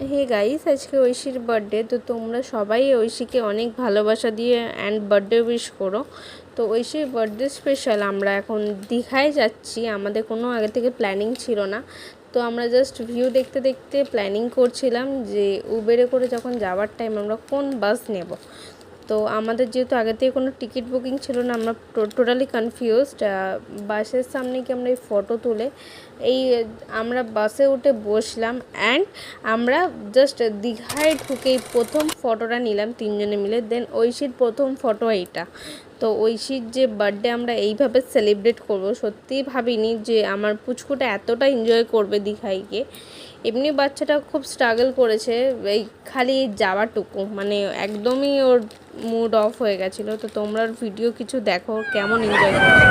Hey guys, আজকে ঐশীর birthday. তো তোমরা সবাই ঐশীকে অনেক ভালোবাসা দিয়ে অ্যান্ড বার্থডে উইশ করো। তো ঐশীর বার্থডে স্পেশাল আমরা এখন দীঘায় যাচ্ছি। আমাদের কোনো আগে থেকে প্ল্যানিং ছিল না। তো আমরা জাস্ট ভিউ দেখতে দেখতে প্ল্যানিং করছিলাম যে উবেরে করে যখন যাওয়ার টাইম আমরা কোন বাস নেব। তো আমাদের যেহেতু আগে থেকে কোনো টিকিট বুকিং ছিল না, আমরা টোটালি কনফিউজড। বাসের সামনে কি আমরা এই ফটো তুলে আমরা বাসে উঠে বসলাম অ্যান্ড আমরা জাস্ট দীঘায় ঢুকেই প্রথম ফটোটা নিলাম তিনজনে মিলে। দেন ঐশীর প্রথম ফটো এইটা। তো ঐশীর যে বার্থডে আমরা এইভাবে সেলিব্রেট করব, সত্যিই ভাবিনি যে আমার পুচকুটা এতটা এনজয় করবে দীঘায় গিয়ে। এমনি বাচ্চাটা খুব স্ট্রাগল করেছে, এই খালি যাওয়াটুকু, মানে একদমই ওর মুড অফ হয়ে গেছিলো। তো তোমরা ভিডিও কিছু দেখো কেমন এনজয় করছে।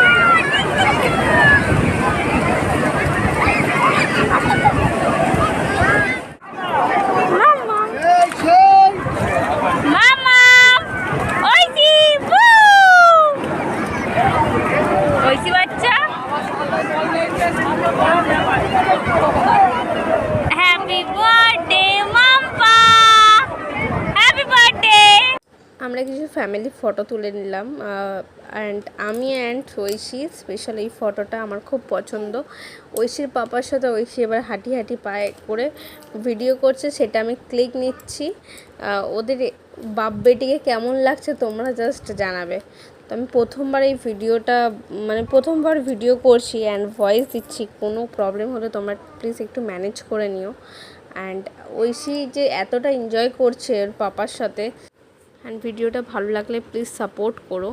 আমরা কিছু ফ্যামিলি ফটো তুলে নিলাম অ্যান্ড ঐশী স্পেশাল এই ফটোটা আমার খুব পছন্দ। ঐশীর পাপার সাথে ঐশী এবার হাঁটি হাঁটি পায়ে করে ভিডিও করছে, সেটা আমি ক্লিক নিচ্ছি। ওদের বাপ বেটিকে কেমন লাগছে তোমরা জাস্ট জানাবে। তো আমি প্রথমবার এই ভিডিওটা প্রথমবার ভিডিও করছি অ্যান্ড ভয়েস দিচ্ছি। কোনো প্রবলেম হলে তোমরা প্লিজ একটু ম্যানেজ করে নিও। অ্যান্ড ঐশী যে এতটা এনজয় করছে ওর পাপার সাথে, অ্যান্ড ভিডিওটা ভালো লাগলে প্লিজ সাপোর্ট করো।